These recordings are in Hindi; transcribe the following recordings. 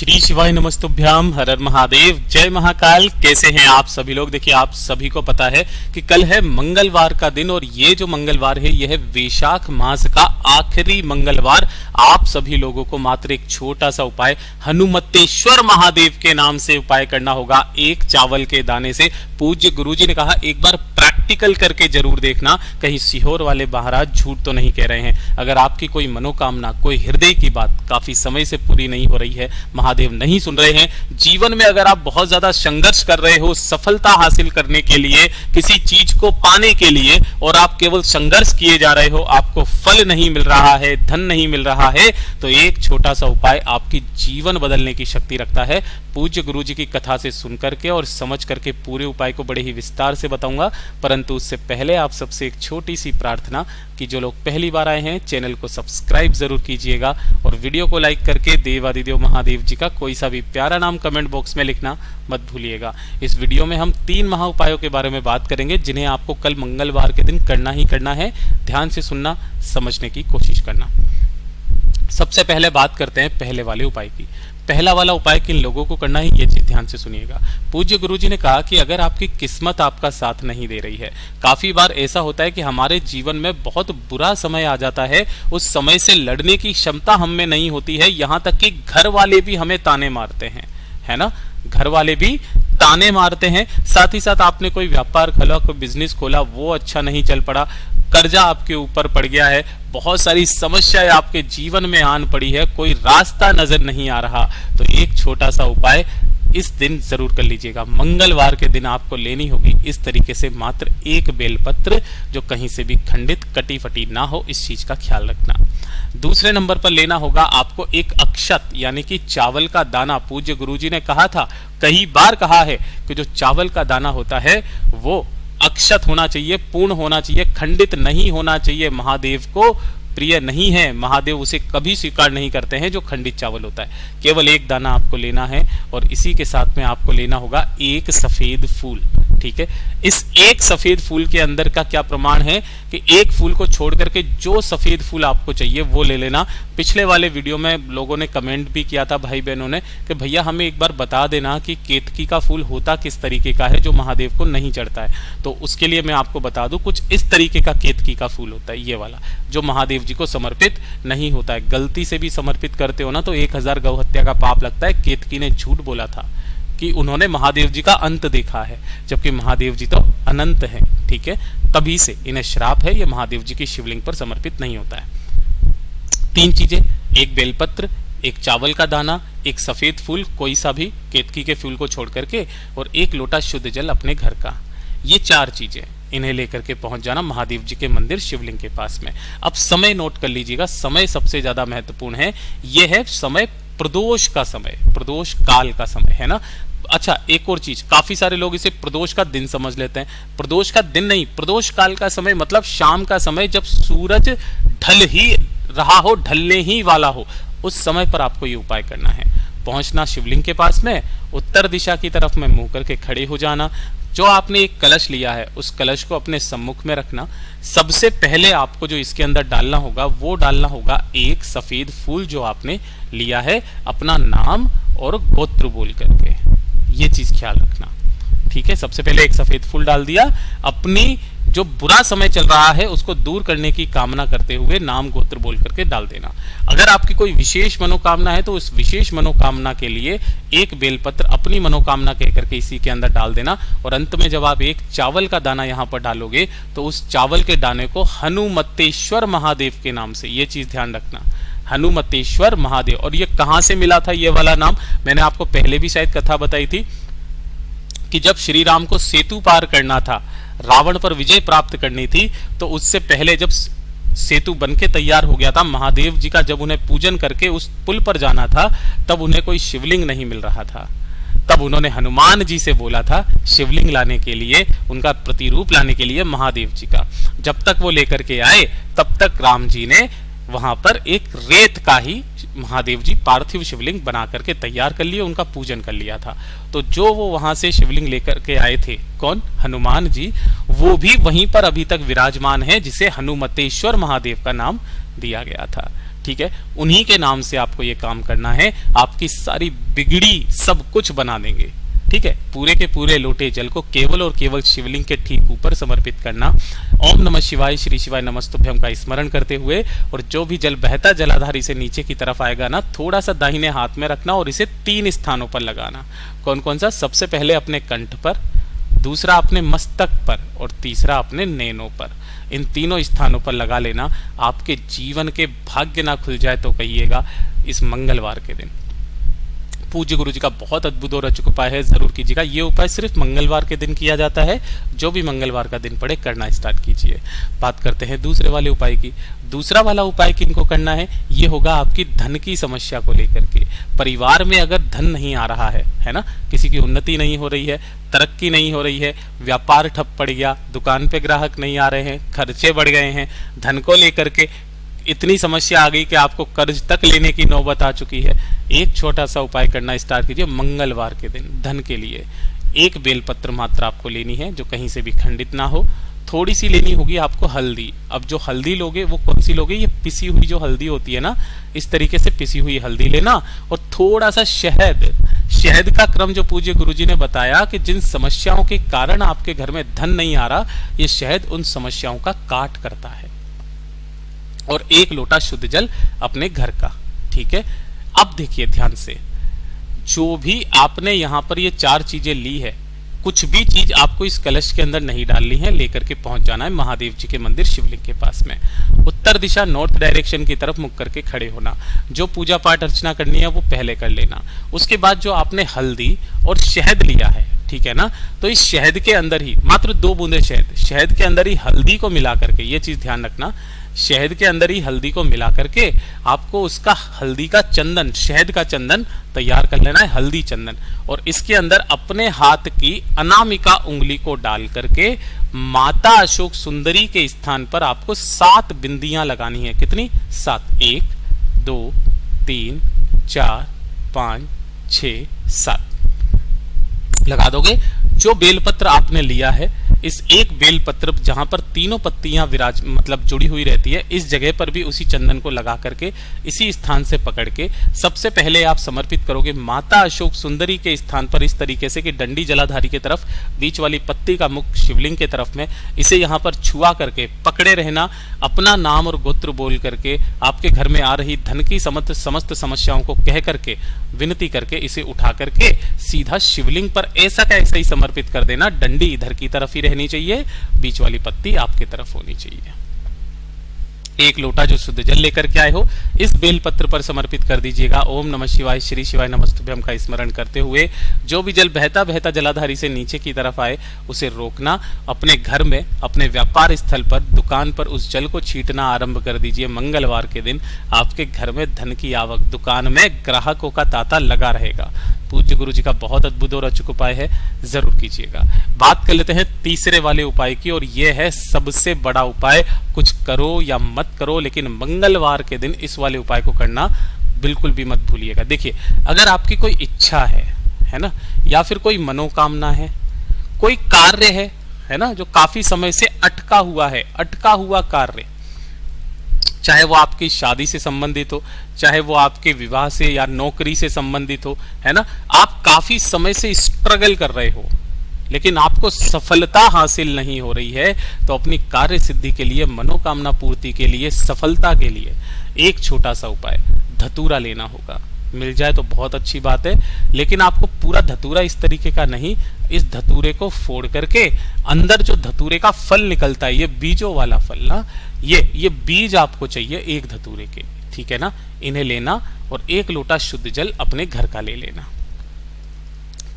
श्री शिवाय नमस्तुभ्याम, हर हर महादेव, जय महाकाल। कैसे हैं आप सभी लोग। देखिए, आप सभी को पता है कि कल है मंगलवार का दिन और ये जो मंगलवार है यह है वैशाख मास का आखिरी मंगलवार। आप सभी लोगों को मात्र एक छोटा सा उपाय हनुमतेश्वर महादेव के नाम से उपाय करना होगा, एक चावल के दाने से। पूज्य गुरुजी ने कहा एक बार प्रैक्टिकल करके जरूर देखना, कहीं सीहोर वाले महाराज झूठ तो नहीं कह रहे हैं। अगर आपकी कोई मनोकामना, कोई हृदय की बात काफी समय से पूरी नहीं हो रही है, महादेव नहीं सुन रहे हैं, जीवन में अगर आप बहुत ज्यादा संघर्ष कर रहे हो सफलता हासिल करने के लिए, किसी चीज को पाने के लिए, और आप केवल संघर्ष किए जा रहे हो, आपको फल नहीं मिल रहा है, धन नहीं मिल रहा है, तो एक छोटा सा उपाय आपकी जीवन बदलने की शक्ति रखता है। पूज्य गुरुजी की कथा से सुन करके और समझ करके पूरे उपाय को बड़े ही विस्तार से बताऊंगा, परंतु उससे पहले आप सबसे एक छोटी सी प्रार्थना कि जो लोग पहली बार आए हैं चैनल को सब्सक्राइब जरूर कीजिएगा और वीडियो को लाइक करके देवादिदेव महादेव जी का कोई सा भी प्यारा नाम कमेंट बॉक्स में लिखना मत भूलिएगा। इस वीडियो में हम 3 महा उपायों के बारे में बात करेंगे जिन्हें आपको कल मंगलवार के दिन करना ही करना है। ध्यान से सुनना, समझने की कोशिश करना। सबसे पहले बात करते हैं पहले वाले उपाय की। पहला वाला उपाय किन लोगों को करना है ये चीज ध्यान से सुनिएगा। पूज्य गुरुजी ने कहा कि अगर आपकी किस्मत आपका साथ नहीं दे रही है, काफी बार ऐसा होता है कि हमारे जीवन में बहुत बुरा समय आ जाता है, उस समय से लड़ने की क्षमता हम में नहीं होती है, यहां तक कि घर वाले भी हमें ताने मारते हैं, है ना। घर वाले भी ताने मारते हैं, साथ ही साथ आपने कोई व्यापार खोला, कोई बिजनेस खोला, वो अच्छा नहीं चल पड़ा, कर्जा आपके ऊपर पड़ गया है, बहुत सारी समस्याएं आपके जीवन में आन पड़ी है, कोई रास्ता नजर नहीं आ रहा, तो एक छोटा सा उपाय इस दिन जरूर कर लीजिएगा। मंगलवार के दिन आपको लेनी होगी इस तरीके से मात्र एक बेलपत्र, जो कहीं से भी खंडित कटी फटी ना हो, इस चीज का ख्याल रखना। दूसरे नंबर पर लेना होगा आपको एक अक्षत यानी कि चावल का दाना। पूज्य गुरुजी ने कहा था, कई बार कहा है कि जो चावल का दाना होता है वो अक्षत होना चाहिए, पूर्ण होना चाहिए, खंडित नहीं होना चाहिए। महादेव को प्रिय नहीं है, महादेव उसे कभी स्वीकार नहीं करते हैं जो खंडित चावल होता है। केवल एक दाना आपको लेना है और इसी के साथ में आपको लेना होगा एक सफेद फूल। ठीक है, इस एक सफेद फूल के अंदर का क्या प्रमाण है कि एक फूल को छोड़ करके जो सफेद फूल आपको चाहिए वो ले लेना। पिछले वाले वीडियो में लोगों ने कमेंट भी किया था, भाई बहनों ने, कि भैया हमें एक बार बता देना कि केतकी का फूल होता किस तरीके का है जो महादेव को नहीं चढ़ता है। तो उसके लिए मैं आपको बता दूं, कुछ इस तरीके का केतकी का फूल होता है, ये वाला जो महादेव जी को समर्पित नहीं होता है। गलती से भी समर्पित करते हो ना तो 1000 गौ हत्या का पाप लगता है। केतकी ने झूठ बोला था कि उन्होंने महादेव जी का अंत देखा है, जबकि महादेव जी तो अनंत हैं। ठीक है, तभी से इन्हें श्राप है, ये महादेव जी की शिवलिंग पर समर्पित नहीं होता है। 3 चीजें, एक बेलपत्र, एक चावल का दाना, एक सफेद फूल कोई सा भी केतकी के फूल को छोड़ करके, और एक लोटा शुद्ध जल अपने घर का। ये 4 चीजें, इन्हें लेकर के पहुंच जाना महादेव जी के मंदिर शिवलिंग के पास में। अब समय नोट कर लीजिएगा, समय सबसे ज्यादा महत्वपूर्ण है। यह है समय प्रदोष का समय, प्रदोष काल का समय, है ना। अच्छा, एक और चीज, काफी सारे लोग इसे प्रदोष का दिन समझ लेते हैं। प्रदोष का दिन नहीं, प्रदोष काल का समय मतलब शाम का समय, जब सूरज ढल ही रहा हो, ढलने ही वाला हो, उस समय पर आपको ये उपाय करना है। पहुंचना शिवलिंग के पास में, उत्तर दिशा की तरफ में मुंह करके खड़े हो जाना। जो आपने एक कलश लिया है उस कलश को अपने सम्मुख में रखना। सबसे पहले आपको जो इसके अंदर डालना होगा वो डालना होगा एक सफेद फूल जो आपने लिया है, अपना नाम और गोत्र बोल करके, ये चीज ख्याल रखना। ठीक है, सबसे पहले एक सफेद फूल डाल दिया, अपनी जो बुरा समय चल रहा है उसको दूर करने की कामना करते हुए नाम गोत्र बोल करके डाल देना। अगर आपकी कोई विशेष मनोकामना है तो उस विशेष मनोकामना के लिए एक बेलपत्र अपनी मनोकामना कह करके इसी के अंदर डाल देना। और अंत में जब आप एक चावल का दाना यहाँ पर डालोगे तो उस चावल के दाने को हनुमतेश्वर महादेव के नाम से, ये चीज ध्यान रखना, हनुमतेश्वर महादेव। और ये कहां से मिला था ये वाला नाम, मैंने आपको पहले भी शायद कथा बताई थी कि जब श्री राम को सेतु पार करना था, रावण पर विजय प्राप्त करनी थी, तो उससे पहले जब सेतु बनके तैयार हो गया था, महादेव जी का जब उन्हें पूजन करके उस पुल पर जाना था, तब उन्हें कोई शिवलिंग नहीं मिल रहा था। तब उन्होंने हनुमान जी से बोला था शिवलिंग लाने के लिए, उनका प्रतिरूप लाने के लिए महादेव जी का। जब तक वो लेकर के आए तब तक राम जी ने वहां पर एक रेत का ही महादेव जी पार्थिव शिवलिंग बना करके तैयार कर लिए, उनका पूजन कर लिया था। तो जो वो वहां से शिवलिंग लेकर के आए थे, कौन, हनुमान जी, वो भी वहीं पर अभी तक विराजमान है, जिसे हनुमतेश्वर महादेव का नाम दिया गया था। ठीक है, उन्हीं के नाम से आपको ये काम करना है, आपकी सारी बिगड़ी सब कुछ बना देंगे। ठीक है, पूरे के पूरे लोटे जल को केवल और केवल शिवलिंग के ठीक ऊपर समर्पित करना। ओम नमः शिवाय, श्री शिवाय नमस्तुभ्यम का स्मरण करते हुए, और जो भी जल बहता जलाधारी से नीचे की तरफ आएगा ना, थोड़ा सा दाहिने हाथ में रखना और इसे 3 स्थानों पर लगाना। कौन कौन सा? सबसे पहले अपने कंठ पर, दूसरा अपने मस्तक पर, और तीसरा अपने नैनों पर। इन तीनों स्थानों पर लगा लेना। आपके जीवन के भाग्य ना खुल जाए तो कहिएगा इस मंगलवार के दिन। पूज्य गुरु जी का बहुत अद्भुत और अचूक उपाय है, जरूर कीजिएगा। ये उपाय सिर्फ मंगलवार के दिन किया जाता है। जो भी मंगलवार का दिन पड़े करना स्टार्ट कीजिए। बात करते हैं दूसरे वाले उपाय की। दूसरा वाला उपाय किनको करना है? ये होगा आपकी धन की समस्या को लेकर के। परिवार में अगर धन नहीं आ रहा है ना, किसी की उन्नति नहीं हो रही है, तरक्की नहीं हो रही है, व्यापार ठप पड़ गया, दुकान पे ग्राहक नहीं आ रहे हैं, खर्चे बढ़ गए हैं, धन को लेकर के इतनी समस्या आ गई कि आपको कर्ज तक लेने की नौबत आ चुकी है, एक छोटा सा उपाय करना स्टार्ट कीजिए मंगलवार के दिन धन के लिए। एक बेलपत्र मात्र आपको लेनी है, जो कहीं से भी खंडित ना हो। थोड़ी सी लेनी होगी आपको हल्दी। अब जो हल्दी लोगे वो कौन सी लोगे? ये पिसी हुई जो हल्दी होती है ना, इस तरीके से पिसी हुई हल्दी लेना, और थोड़ा सा शहद। शहद का क्रम जो पूज्य गुरुजी ने बताया कि जिन समस्याओं के कारण आपके घर में धन नहीं आ रहा, ये शहद उन समस्याओं का काट करता है। और 1 लोटा शुद्ध जल अपने घर का। ठीक है, अब देखिए ध्यान से, जो भी आपने यहां पर ये 4 चीजें ली है, कुछ भी चीज आपको इस कलश के अंदर नहीं डालनी है, लेकर के पहुंच जाना है महादेव जी के मंदिर शिवलिंग के पास में। उत्तर दिशा नॉर्थ डायरेक्शन की तरफ मुख करके खड़े होना। जो पूजा पाठ अर्चना करनी है वो पहले कर लेना। उसके बाद जो आपने हल्दी और शहद लिया है, ठीक है ना, तो इस शहद के अंदर ही मात्र 2 बूंदे शहद के अंदर ही हल्दी को मिला करके, ये चीज ध्यान रखना, शहद के अंदर ही हल्दी को मिला करके आपको उसका हल्दी का चंदन, शहद का चंदन तैयार कर लेना है, हल्दी चंदन। और इसके अंदर अपने हाथ की अनामिका उंगली को डाल करके माता अशोक सुंदरी के स्थान पर आपको 7 बिंदियां लगानी है। कितनी? 7। 1 2 3 4 5 6 7 लगा दोगे। जो बेलपत्र आपने लिया है, इस एक बेलपत्र जहां पर तीनों पत्तियां मतलब जुड़ी हुई रहती है, इस जगह पर भी उसी चंदन को लगा करके इसी स्थान से पकड़ के सबसे पहले आप समर्पित करोगे माता अशोक सुंदरी के स्थान पर, इस तरीके से कि डंडी जलाधारी की तरफ, बीच वाली पत्ती का मुख शिवलिंग के तरफ में। इसे यहां पर छुआ करके पकड़े रहना, अपना नाम और गोत्र बोल करके आपके घर में आ रही धन की समस्त समस्याओं को कह करके, विनती करके इसे उठा करके सीधा शिवलिंग पर ऐसा का ऐसा ही समर्पित कर देना। डंडी इधर की तरफ ही रहनी चाहिए, बीच वाली पत्ती आपकी तरफ होनी चाहिए। 1 लोटा जो शुद्ध जल लेकर के आए हो, इस बेलपत्र पर समर्पित कर दीजिएगा। ओम नमः शिवाय, श्री शिवाय नमस्तुभ्यम का स्मरण करते हुए, जो भी जल बहता बहता जलाधारी से नीचे की तरफ आए उसे रोकना। अपने घर में, अपने व्यापार स्थल पर, दुकान पर उस जल को छींटना आरंभ कर दीजिए। मंगलवार के दिन आपके घर में धन की आवक, दुकान में ग्राहकों का तांता लगा रहेगा। पूज्य गुरु जी का बहुत अद्भुत और अचूक उपाय है, जरूर कीजिएगा। बात कर लेते हैं तीसरे वाले उपाय की, और यह है सबसे बड़ा उपाय। कुछ करो या मत करो, लेकिन मंगलवार के दिन इस वाले उपाय को करना बिल्कुल भी मत भूलिएगा। देखिए, अगर आपकी कोई इच्छा है ना, या फिर कोई मनोकामना है, कोई कार्य है ना, जो काफी समय से अटका हुआ कार्य, चाहे वो आपकी शादी से संबंधित हो, चाहे वो आपके विवाह से या नौकरी से संबंधित हो, है ना, आप काफी समय से स्ट्रगल कर रहे हो, लेकिन आपको सफलता हासिल नहीं हो रही है, तो अपनी कार्य सिद्धि के लिए, मनोकामना पूर्ति के लिए, सफलता के लिए एक छोटा सा उपाय, धतूरा लेना होगा। मिल जाए तो बहुत अच्छी बात है, लेकिन आपको पूरा धतूरा इस तरीके का नहीं, इस धतूरे को फोड़ करके अंदर जो धतूरे का फल निकलता है, ये बीजों वाला फल ना, ये बीज आपको चाहिए 1 धतूरे के, ठीक है ना। इन्हें लेना और 1 लोटा शुद्ध जल अपने घर का ले लेना।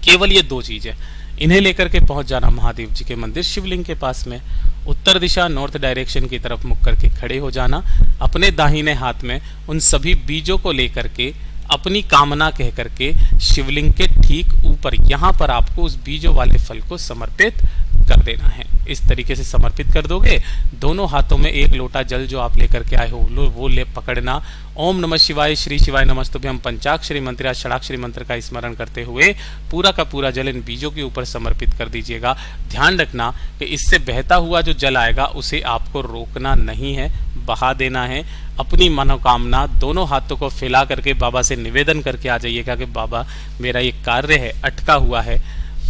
केवल ये 2 चीजें, इन्हें लेकर के पहुंच जाना महादेव जी के मंदिर शिवलिंग के पास में। उत्तर दिशा नॉर्थ डायरेक्शन की तरफ मुख करके खड़े हो जाना। अपने दाहिने हाथ में उन सभी बीजों को लेकर के अपनी कामना कह करके शिवलिंग के ठीक ऊपर, यहां पर आपको उस बीजों वाले फल को समर्पित कर देना है। इस तरीके से समर्पित कर दोगे। दोनों हाथों में एक लोटा जल जो आप लेकर के आए हो वो ले पकड़ना। ओम नमः शिवाय, श्री शिवाय नमस्तुभ्यं पंचाक्षरी मंत्र या षडाक्षरी मंत्र का स्मरण करते हुए पूरा का पूरा जल इन बीजों के ऊपर समर्पित कर दीजिएगा। ध्यान रखना कि इससे बहता हुआ जो जल आएगा उसे आपको रोकना नहीं है, बहा देना है। अपनी मनोकामना दोनों हाथों को फैला करके बाबा से निवेदन करके आ जाइएगा कि बाबा मेरा ये कार्य है अटका हुआ है,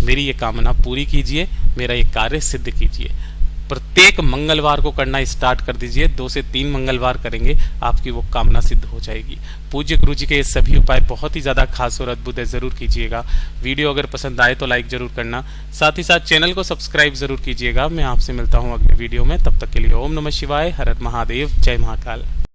मेरी ये कामना पूरी कीजिए, मेरा ये कार्य सिद्ध कीजिए। प्रत्येक मंगलवार को करना स्टार्ट कर दीजिए। 2 से 3 मंगलवार करेंगे, आपकी वो कामना सिद्ध हो जाएगी। पूज्य गुरु जी के ये सभी उपाय बहुत ही ज़्यादा खास और अद्भुत है, ज़रूर कीजिएगा। वीडियो अगर पसंद आए तो लाइक ज़रूर करना, साथ ही साथ चैनल को सब्सक्राइब ज़रूर कीजिएगा। मैं आपसे मिलता हूँ अगले वीडियो में, तब तक के लिए ओम नमः शिवाय, हर हर महादेव, जय महाकाल।